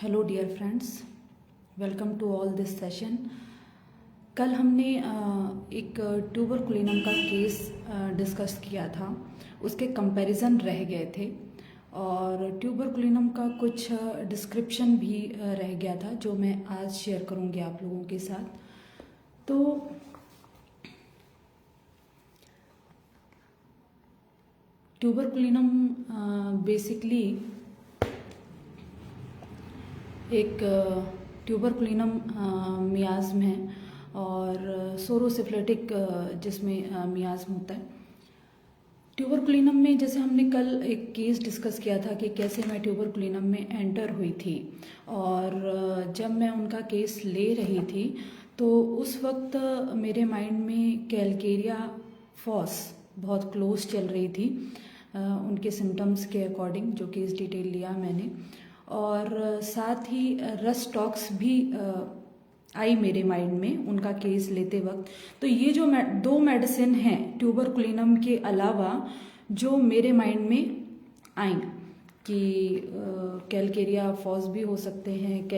Hello dear friends, welcome to all this session. कल हमने एक ट्यूबरकुलिनम का केस डिस्कस किया था, उसके कंपैरिजन रह गए थे और ट्यूबरकुलिनम का कुछ डिस्क्रिप्शन भी रह गया था जो मैं आज शेयर करूंगी आप लोगों के साथ। तो ट्यूबरकुलिनम बेसिकली एक ट्यूबरकुलिनम मियाज़्म है और सोरोसिफिलिटिक जिसमें मियाज़्म होता है। ट्यूबरकुलिनम में जैसे हमने कल एक केस डिस्कस किया था कि कैसे मैं ट्यूबरकुलिनम में एंटर हुई थी और जब मैं उनका केस ले रही थी तो उस वक्त मेरे माइंड में कैलकेरिया फॉस बहुत क्लोज चल रही थी उनके सिम्टम्स के अकॉर्डिंग, जो केस डिटेल लिया मैंने, और साथ ही रस्टॉक्स भी आई मेरे माइंड में उनका केस लेते वक्त। तो ये जो दो मेडिसिन हैं ट्यूबरकुलिनम के अलावा जो मेरे माइंड में आई कि कैलकेरिया फॉस भी हो सकते हैं,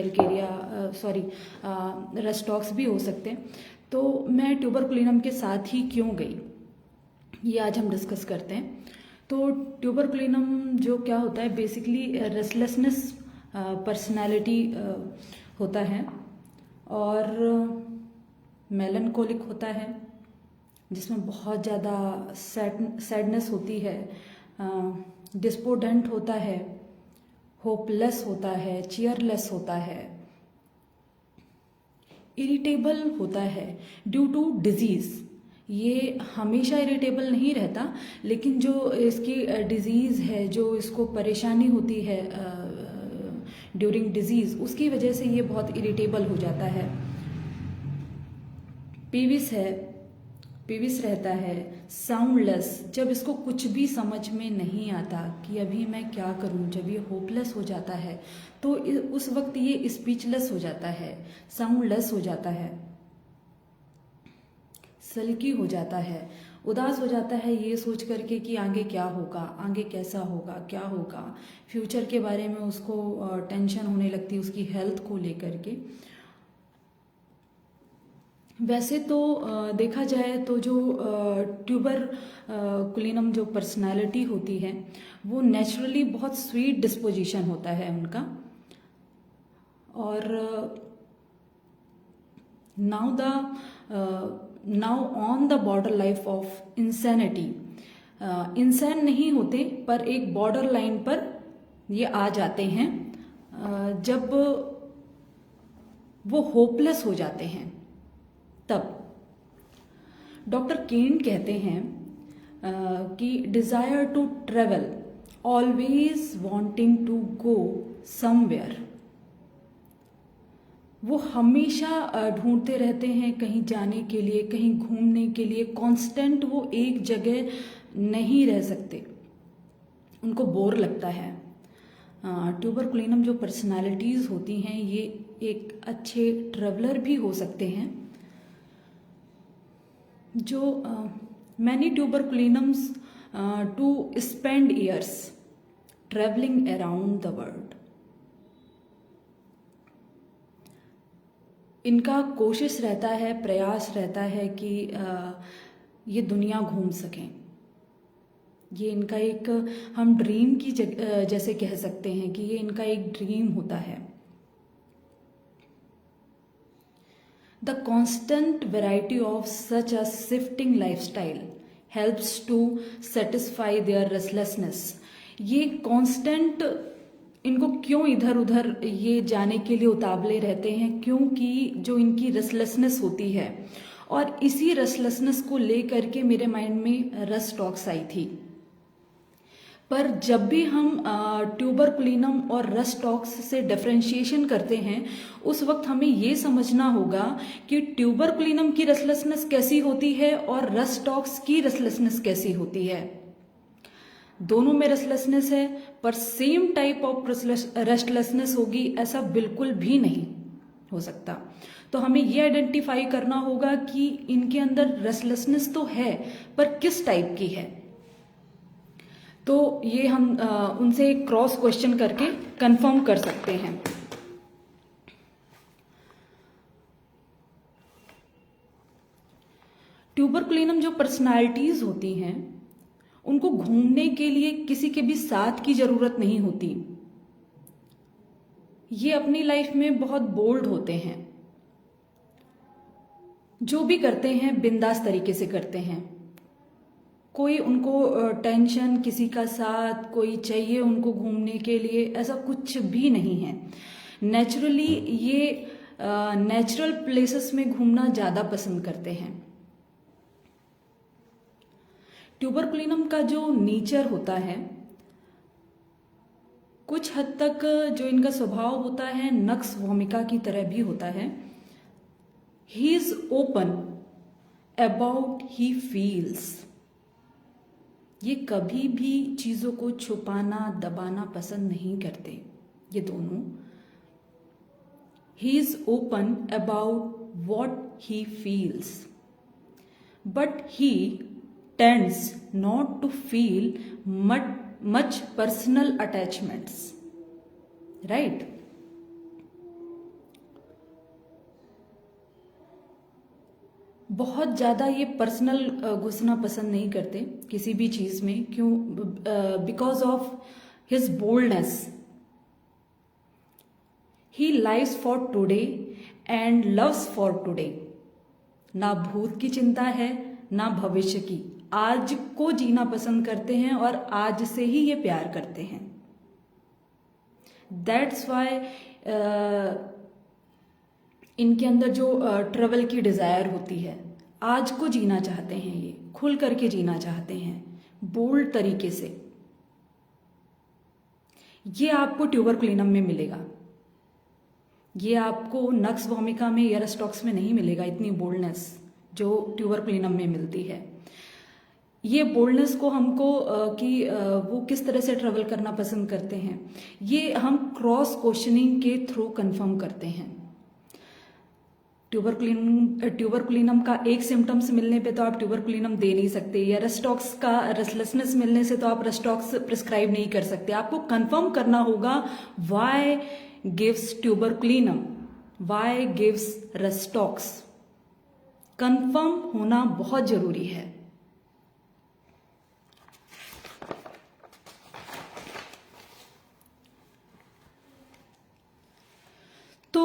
रस्टॉक्स भी हो सकते हैं। तो मैं ट्यूबरकुलिनम के साथ ही क्यों गई, ये आज हम डिस्कस करते हैं। तो ट्यूबरकुलिनम जो क्या होता है, बेसिकली रेस्टलेसनेस पर्सनालिटी होता है और मेलनकोलिक होता है जिसमें बहुत ज़्यादा सैडनेस होती है, डिस्पोडेंट होता है, होपलेस होता है, चीयरलेस होता है, इरिटेबल होता है ड्यू टू डिजीज़। ये हमेशा इरिटेबल नहीं रहता, लेकिन जो इसकी डिजीज़ है, जो इसको परेशानी होती है ड्यूरिंग डिजीज़, उसकी वजह से ये बहुत इरिटेबल हो जाता है। पीविस रहता है, साउंडलेस, जब इसको कुछ भी समझ में नहीं आता कि अभी मैं क्या करूं, जब ये होपलेस हो जाता है तो उस वक्त ये स्पीचलेस हो जाता है, साउंडलेस हो जाता है, सल्की हो जाता है, उदास हो जाता है ये सोच करके कि आगे क्या होगा, आगे कैसा होगा, क्या होगा, फ्यूचर के बारे में उसको टेंशन होने लगती है उसकी हेल्थ को लेकर के। वैसे तो देखा जाए तो जो ट्यूबरकुलिनम जो पर्सनालिटी होती है वो नेचुरली बहुत स्वीट डिस्पोजिशन होता है उनका, और now on the border life of insanity, इंसान नहीं होते पर एक बॉर्डर लाइन पर ये आ जाते हैं जब वो होपलेस हो जाते हैं। तब डॉक्टर केन कहते हैं कि desire to travel, always wanting to go somewhere, वो हमेशा ढूंढते रहते हैं कहीं जाने के लिए, कहीं घूमने के लिए, कांस्टेंट वो एक जगह नहीं रह सकते, उनको बोर लगता है। ट्यूबरकुलिनम जो पर्सनालिटीज़ होती हैं ये एक अच्छे ट्रेवलर भी हो सकते हैं। जो many tuberculinums to spend years travelling around the world, इनका कोशिश रहता है, प्रयास रहता है कि ये दुनिया घूम सकें। ये इनका एक, हम ड्रीम की जैसे कह सकते हैं कि ये इनका एक ड्रीम होता है। The constant variety of such a shifting lifestyle helps to satisfy their restlessness. ये कांस्टेंट इनको क्यों इधर उधर ये जाने के लिए उतावले रहते हैं, क्योंकि जो इनकी रेस्टलेसनेस होती है, और इसी रेस्टलेसनेस को लेकर के मेरे माइंड में रस्टॉक्स आई थी। पर जब भी हम ट्यूबरकुलिनम और रस्टॉक्स से डिफरेंशिएशन करते हैं उस वक्त हमें ये समझना होगा कि ट्यूबरकुलिनम की रेस्टलेसनेस कैसी होती है और रस्टॉक्स की रेस्टलेसनेस कैसी होती है। दोनों में रेस्टलेसनेस है पर सेम टाइप ऑफ रेस्टलेसनेस होगी ऐसा बिल्कुल भी नहीं हो सकता। तो हमें ये आइडेंटिफाई करना होगा कि इनके अंदर रेस्टलेसनेस तो है पर किस टाइप की है। तो ये हम उनसे क्रॉस क्वेश्चन करके कंफर्म कर सकते हैं। ट्यूबरकुलिनम जो पर्सनालिटीज होती हैं उनको घूमने के लिए किसी के भी साथ की जरूरत नहीं होती। ये अपनी लाइफ में बहुत बोल्ड होते हैं, जो भी करते हैं बिंदास तरीके से करते हैं। कोई उनको टेंशन किसी का साथ कोई चाहिए उनको घूमने के लिए, ऐसा कुछ भी नहीं है। नेचुरली ये नेचुरल प्लेसेस में घूमना ज़्यादा पसंद करते हैं। ट्यूबरकुलिनम का जो नेचर होता है, कुछ हद तक जो इनका स्वभाव होता है नक्स भूमिका की तरह भी होता है। He is open about he feels. ये कभी भी चीज़ों को छुपाना दबाना पसंद नहीं करते ये दोनों। He is open about what he feels, but he tends not to feel much personal attachments, right? बहुत ज़्यादा ये पर्सनल घुसना पसंद नहीं करते किसी भी चीज़ में। क्यों? Because of his boldness. He lives for today and loves for today. ना भूत की चिंता है ना भविष्य की, आज को जीना पसंद करते हैं और आज से ही ये प्यार करते हैं। दैट्स वाई इनके अंदर जो ट्रेवल की डिज़ायर होती है, आज को जीना चाहते हैं, ये खुल करके जीना चाहते हैं बोल्ड तरीके से। ये आपको ट्यूबरकुलिनम में मिलेगा, ये आपको नक्स भूमिका में एयरस्टॉक्स में नहीं मिलेगा। इतनी बोल्डनेस जो ट्यूबरकुलिनम में मिलती है, ये बोल्डनेस को हमको वो किस तरह से ट्रेवल करना पसंद करते हैं, ये हम क्रॉस क्वेश्चनिंग के थ्रू कंफर्म करते हैं। ट्यूबरकुलिनम का एक सिम्टम्स मिलने पे तो आप ट्यूबरकुलिनम दे नहीं सकते, या रेस्टॉक्स का रेस्टलेसनेस मिलने से तो आप रेस्टॉक्स प्रिस्क्राइब नहीं कर सकते। आपको कंफर्म करना होगा why gives tuberculinum, why gives rhus tox. Confirm होना बहुत जरूरी है। तो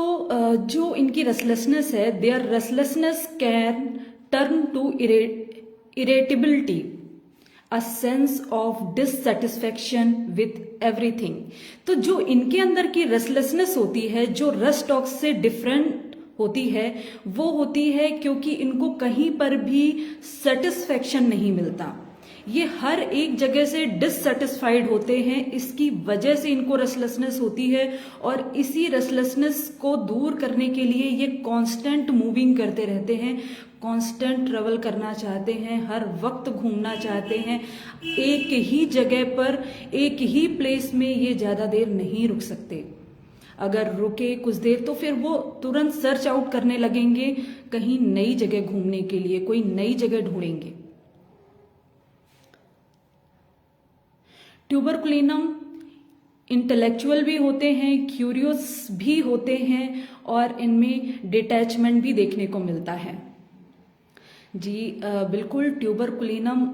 जो इनकी रेस्टलेसनेस है, their restlessness can turn to irritability, a sense of dissatisfaction with everything. तो जो इनके अंदर की रेस्टलेसनेस होती है, जो रेस्टॉक्स से डिफरेंट होती है, वो होती है क्योंकि इनको कहीं पर भी सेटिस्फैक्शन नहीं मिलता। ये हर एक जगह से डिससेटिस्फाइड होते हैं, इसकी वजह से इनको रेस्टलेसनेस होती है। और इसी रेस्टलेसनेस को दूर करने के लिए ये कांस्टेंट मूविंग करते रहते हैं, कांस्टेंट ट्रेवल करना चाहते हैं, हर वक्त घूमना चाहते हैं। एक ही जगह पर एक ही प्लेस में ये ज़्यादा देर नहीं रुक सकते। अगर रुके कुछ देर तो फिर वो तुरंत सर्च आउट करने लगेंगे, कहीं नई जगह घूमने के लिए कोई नई जगह ढूंढेंगे। ट्यूबरकुलिनम इंटेलेक्चुअल भी होते हैं, क्यूरियस भी होते हैं, और इनमें डिटैचमेंट भी देखने को मिलता है। जी बिल्कुल, ट्यूबरकुलिनम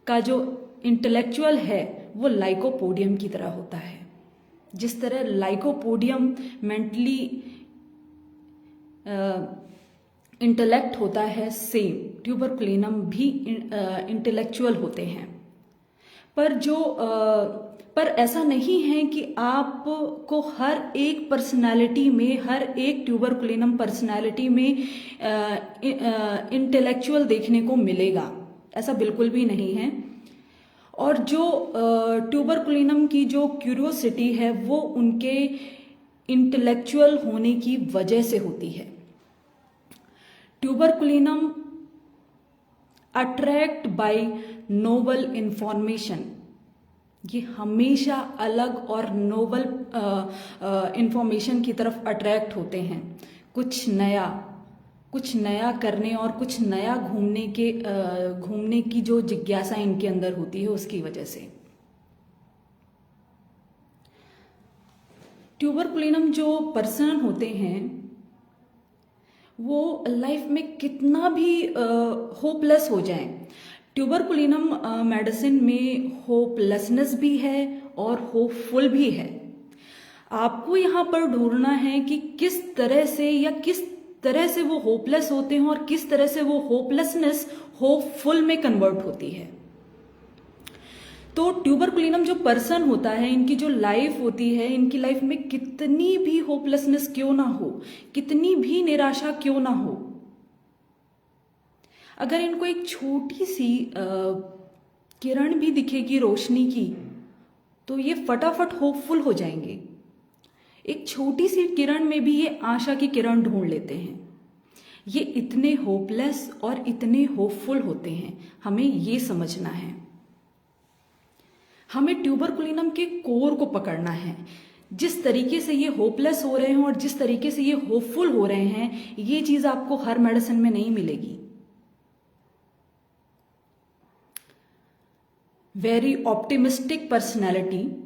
का जो इंटेलेक्चुअल है वो लाइकोपोडियम की तरह होता है। जिस तरह लाइकोपोडियम मेंटली इंटेलेक्ट होता है, सेम ट्यूबरकुलिनम भी इंटेलेक्चुअल होते हैं। पर ऐसा नहीं है कि आपको हर एक पर्सनालिटी में, हर एक ट्यूबरकुलिनम पर्सनालिटी में इंटेलेक्चुअल देखने को मिलेगा, ऐसा बिल्कुल भी नहीं है। और जो ट्यूबरकुलिनम की जो क्यूरियोसिटी है वो उनके इंटेलेक्चुअल होने की वजह से होती है। Tuberculinum attract by novel information, ये हमेशा अलग और नोवल इंफॉर्मेशन की तरफ अट्रैक्ट होते हैं। कुछ नया करने और कुछ नया घूमने की जो जिज्ञासा इनके अंदर होती है उसकी वजह से। ट्यूबरकुलिनम जो पर्सन होते हैं वो लाइफ में कितना भी होपलेस हो जाए, ट्यूबरकुलिनम मेडिसिन में होपलेसनेस भी है और होपफुल भी है। आपको यहाँ पर ढूंढना है कि किस तरह से या किस तरह से वो होपलेस होते हैं और किस तरह से वो होपलेसनेस होपफुल में कन्वर्ट होती है। तो ट्यूबरकुलिनम जो पर्सन होता है, इनकी जो लाइफ होती है, इनकी लाइफ में कितनी भी होपलेसनेस क्यों ना हो, कितनी भी निराशा क्यों ना हो, अगर इनको एक छोटी सी किरण भी दिखेगी रोशनी की, तो ये फटाफट होपफुल हो जाएंगे। एक छोटी सी किरण में भी ये आशा की किरण ढूंढ लेते हैं। ये इतने होपलेस और इतने होपफुल होते हैं, हमें ये समझना है। हमें ट्यूबरकुलिनम के कोर को पकड़ना है। जिस तरीके से ये होपलेस हो रहे हैं और जिस तरीके से ये होपफुल हो रहे हैं, ये चीज आपको हर मेडिसिन में नहीं मिलेगी। Very optimistic personality,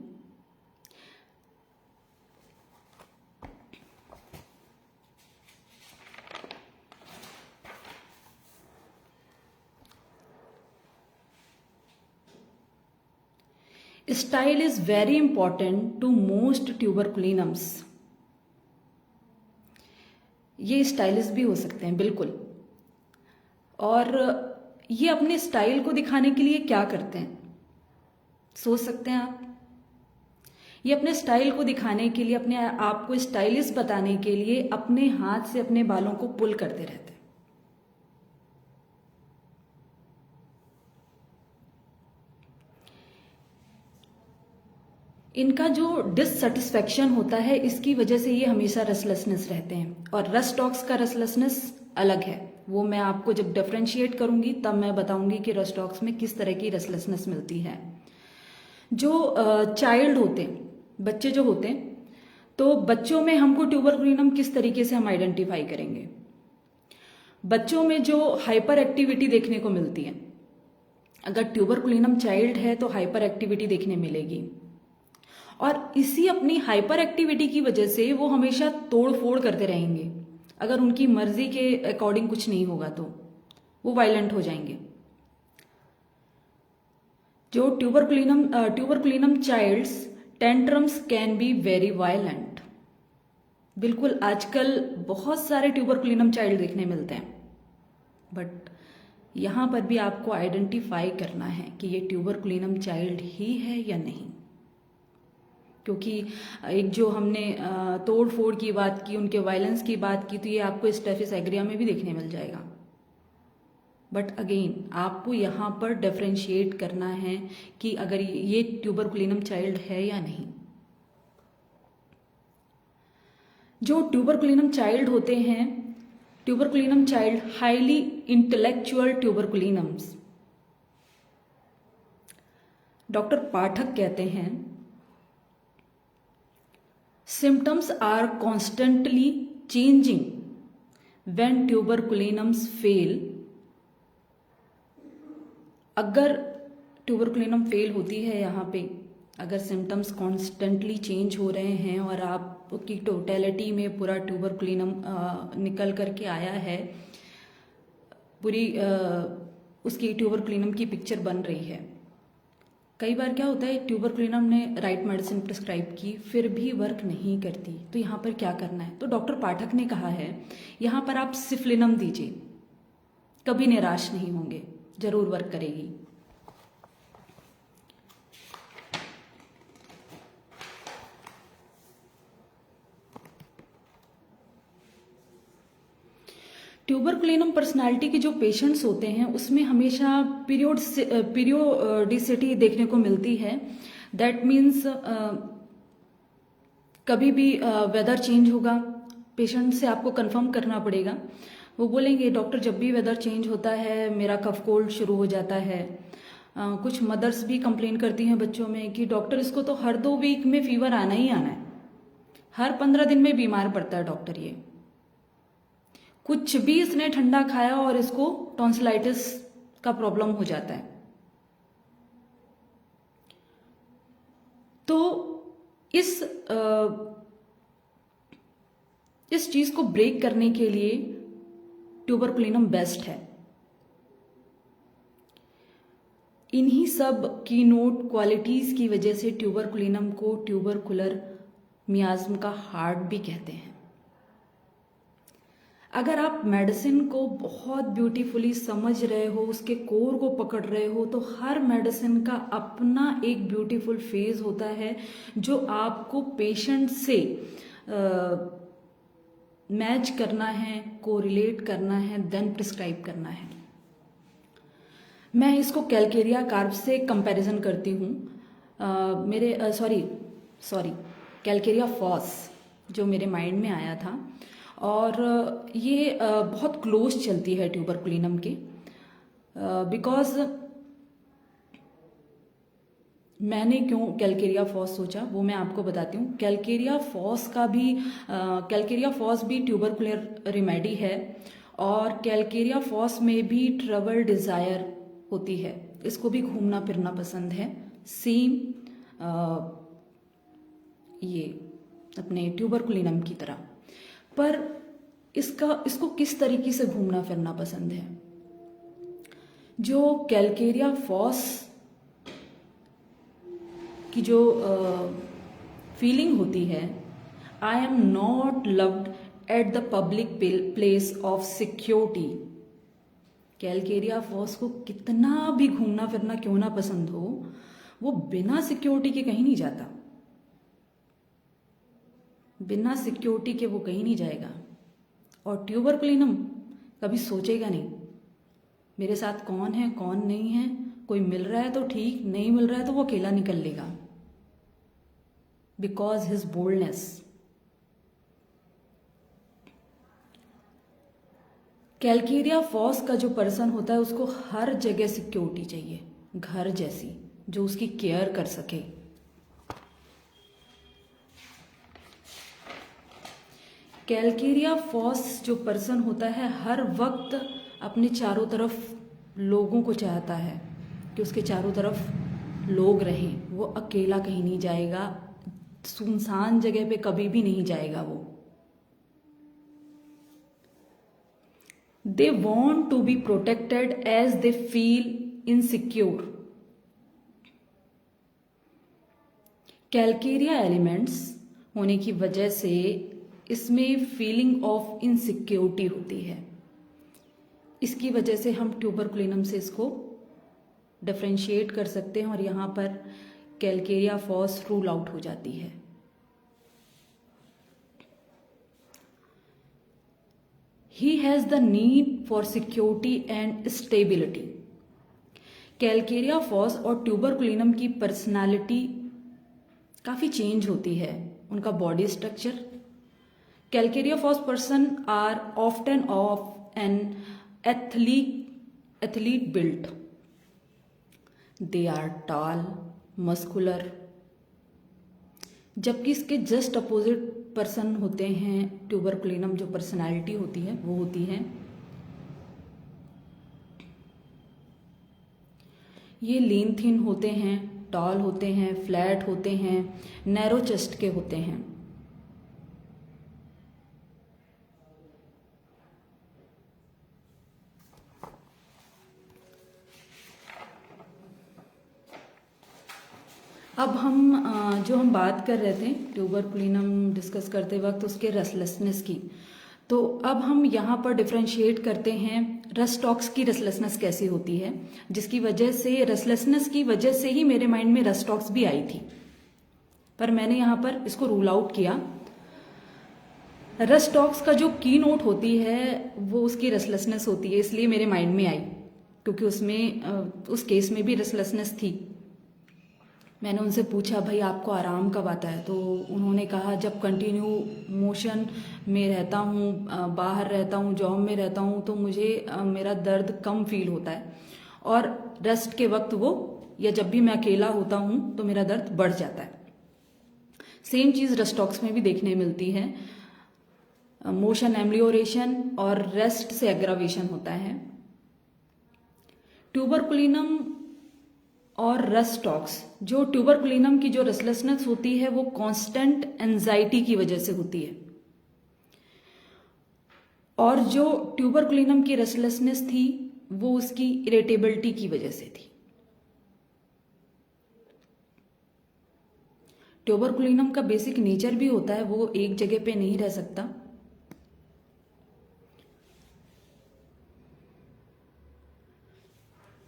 style is very important to most tuberculinums. ये स्टाइलिश भी हो सकते हैं बिल्कुल। और ये अपने स्टाइल को दिखाने के लिए क्या करते हैं, सोच सकते हैं आप। ये अपने स्टाइल को दिखाने के लिए, अपने आप को स्टाइलिश बताने के लिए अपने हाथ से अपने बालों को पुल करते रहते हैं। इनका जो डिससेटिस्फैक्शन होता है, इसकी वजह से ये हमेशा रेस्टलेसनेस रहते हैं। और रस्ट डॉग्स का रेस्टलेसनेस अलग है, वो मैं आपको जब डिफरेंशिएट करूंगी तब मैं बताऊंगी कि रस्ट डॉग्स में किस तरह की रेस्टलेसनेस मिलती है। जो चाइल्ड होते हैं, बच्चे जो होते हैं, तो बच्चों में हमको ट्यूबरकुलिनम किस तरीके से हम आइडेंटिफाई करेंगे। बच्चों में जो हाइपर एक्टिविटी देखने को मिलती है, अगर ट्यूबरकुलिनम चाइल्ड है तो हाइपर एक्टिविटी देखने मिलेगी। और इसी अपनी हाइपर एक्टिविटी की वजह से वो हमेशा तोड़ फोड़ करते रहेंगे। अगर उनकी मर्जी के अकॉर्डिंग कुछ नहीं होगा तो वो वायलेंट हो जाएंगे। जो tuberculinum childs tantrums can be very violent. बिल्कुल, आजकल बहुत सारे ट्यूबरकुलिनम चाइल्ड देखने मिलते हैं, बट यहां पर भी आपको आइडेंटिफाई करना है कि ये ट्यूबरकुलिनम चाइल्ड ही है या नहीं। क्योंकि एक जो हमने तोड़ फोड़ की बात की, उनके वायलेंस की बात की, तो ये आपको स्टेफिस एग्रिया में भी देखने मिल जाएगा। बट अगेन आपको यहाँ पर डिफरेंशिएट करना है कि अगर ये ट्यूबरकुलिनम चाइल्ड है या नहीं। जो ट्यूबरकुलिनम चाइल्ड होते हैं, tuberculinum child highly intellectual tuberculinums. Doctor Pathak कहते हैं, symptoms are constantly changing when tuberculinums fail। अगर ट्यूबरकुलिनम फेल होती है यहाँ पे, अगर सिम्टम्स कॉन्स्टेंटली चेंज हो रहे हैं और आपकी टोटलिटी में पूरा ट्यूबरकुलिनम निकल करके आया है, पूरी उसकी ट्यूबरकुलिनम की पिक्चर बन रही है। कई बार क्या होता है, ट्यूबरकुलिनम ने राइट मेडिसिन प्रिस्क्राइब की, फिर भी वर्क नहीं करती, तो यहाँ पर क्या करना है। तो डॉक्टर पाठक ने कहा है, यहाँ पर आप सिफ्लिनम दीजिए, कभी निराश नहीं होंगे, जरूर वर्क करेगी। ट्यूबरकुलिनम पर्सनालिटी के जो पेशेंट्स होते हैं, उसमें हमेशा पीरियोडिसिटी देखने को मिलती है। दैट मीन्स कभी भी वेदर चेंज होगा, पेशेंट से आपको कंफर्म करना पड़ेगा। वो बोलेंगे डॉक्टर जब भी वेदर चेंज होता है मेरा कफ कोल्ड शुरू हो जाता है। कुछ मदर्स भी कंप्लेन करती हैं बच्चों में कि डॉक्टर इसको तो हर 2 वीक में फीवर आना ही आना है, हर 15 दिन में बीमार पड़ता है डॉक्टर। ये कुछ भी इसने ठंडा खाया और इसको टॉन्सिलाइटिस का प्रॉब्लम हो जाता है। तो इस चीज को ब्रेक करने के लिए ट्यूबरकुलिनम बेस्ट है। इन्हीं सब कीनोट क्वालिटीज की वजह से ट्यूबरकुलिनम को ट्यूबरकुलर मियाज्म का हार्ट भी कहते हैं। अगर आप मेडिसिन को बहुत ब्यूटीफुली समझ रहे हो, उसके कोर को पकड़ रहे हो, तो हर मेडिसिन का अपना एक ब्यूटीफुल फेज होता है जो आपको पेशेंट से मैच करना है, कोरिलेट करना है, देन प्रिस्क्राइब करना है। मैं इसको कैलकेरिया कार्ब से कंपैरिजन करती हूँ। कैलकेरिया फॉस जो मेरे माइंड में आया था, और ये बहुत क्लोज चलती है ट्यूबरकुलिनम के, बिकॉज मैंने क्यों कैलकेरिया फॉस सोचा वो मैं आपको बताती हूँ। कैलकेरिया फॉस भी ट्यूबरकुलर रेमेडी है, और कैलकेरिया फॉस में भी ट्रबल डिजायर होती है। इसको भी घूमना फिरना पसंद है, सेम ये अपने ट्यूबरकुलिनम की तरह। पर इसको किस तरीके से घूमना फिरना पसंद है? जो कैलकेरिया फॉस की जो फीलिंग होती है, I am not loved at the public place of security. Calcarea phos को कितना भी घूमना फिरना क्यों ना पसंद हो, वो बिना सिक्योरिटी के कहीं नहीं जाता। बिना सिक्योरिटी के वो कहीं नहीं जाएगा। और ट्यूबरकुलिनम कभी सोचेगा नहीं मेरे साथ कौन है कौन नहीं है, कोई मिल रहा है तो ठीक, नहीं मिल रहा है तो वो अकेला निकल लेगा, because his boldness. Calcarea phos का जो पर्सन होता है उसको हर जगह सिक्योरिटी चाहिए, घर जैसी, जो उसकी केयर कर सके। कैलकेरिया फॉस जो पर्सन होता है हर वक्त अपने चारों तरफ लोगों को चाहता है कि उसके चारों तरफ लोग रहें। वो अकेला कहीं नहीं जाएगा, सुनसान जगह पे कभी भी नहीं जाएगा वो। They want to be protected as they feel insecure. Calcarea elements होने की वजह से इसमें फीलिंग ऑफ इनसिक्योरिटी होती है। इसकी वजह से हम ट्यूबरकुलिनम से इसको डिफरेंशिएट कर सकते हैं, और यहाँ पर कैलकेरिया फॉस रूल आउट हो जाती है। He has the need for security and stability. Calcarea phos और ट्यूबरकुलिनम की पर्सनालिटी काफ़ी चेंज होती है, उनका body structure. Calcarea phos person are often of an athlete built. They are tall, muscular. जबकि इसके जस्ट अपोजिट पर्सन होते हैं ट्यूबरकुलिनम, जो पर्सनालिटी होती है वो होती है, ये लीन थिन होते हैं, टॉल होते हैं, फ्लैट होते हैं, नैरो चेस्ट के होते हैं। अब हम बात कर रहे थे ट्यूबरकुलिनम डिस्कस करते वक्त उसके रेस्टलेसनेस की, तो अब हम यहाँ पर डिफरेंशिएट करते हैं रस्टॉक्स की रेस्टलेसनेस कैसी होती है, जिसकी वजह से रेस्टलेसनेस की वजह से ही मेरे माइंड में रस्टॉक्स भी आई थी, पर मैंने यहाँ पर इसको रूल आउट किया। रस्टॉक्स का जो की नोट होती है वो उसकी रेस्टलेसनेस होती है, इसलिए मेरे माइंड में आई, क्योंकि उसमें उस केस में भी रेस्टलेसनेस थी। मैंने उनसे पूछा भाई आपको आराम कब आता है, तो उन्होंने कहा जब कंटिन्यू मोशन में रहता हूँ, बाहर रहता हूँ, जॉब में रहता हूँ, तो मुझे मेरा दर्द कम फील होता है, और रेस्ट के वक्त वो, या जब भी मैं अकेला होता हूँ तो मेरा दर्द बढ़ जाता है। सेम चीज़ रस्टॉक्स में भी देखने मिलती है, मोशन एम्लियोरेशन और रेस्ट से एग्रावेशन होता है। ट्यूबरकुलिनम और रस्टॉक्स, जो ट्यूबरकुलिनम की जो रेस्टलेसनेस होती है वो कांस्टेंट एंजाइटी की वजह से होती है, और जो ट्यूबरकुलिनम की रेस्टलेसनेस थी वो उसकी इरिटेबिलिटी की वजह से थी। ट्यूबरकुलिनम का बेसिक नेचर भी होता है, वो एक जगह पे नहीं रह सकता।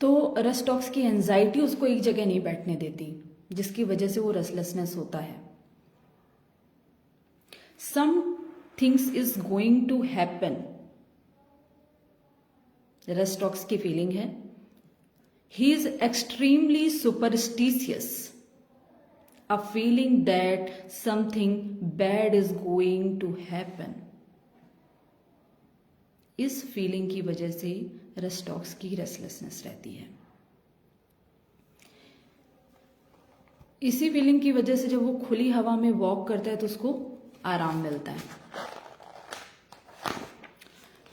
तो रस्टॉक्स की एंजाइटी उसको एक जगह नहीं बैठने देती, जिसकी वजह से वो रेस्टलेसनेस होता है। Some things is going to happen, rhus tox की फीलिंग है। He is extremely superstitious, a feeling that something bad is going to happen। इस फीलिंग की वजह से रस्टॉक्स की रेस्टलेसनेस रहती है। इसी फीलिंग की वजह से जब वो खुली हवा में वॉक करता है तो उसको आराम मिलता है।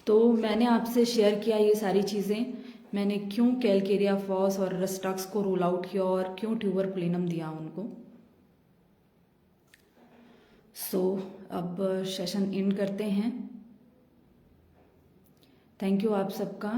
तो मैंने आपसे शेयर किया ये सारी चीज़ें, मैंने क्यों कैलकेरिया फॉस और रस्टॉक्स को रूल आउट किया और क्यों ट्यूबरकुलिनम दिया उनको। सो अब सेशन एंड करते हैं। थैंक यू आप सबका।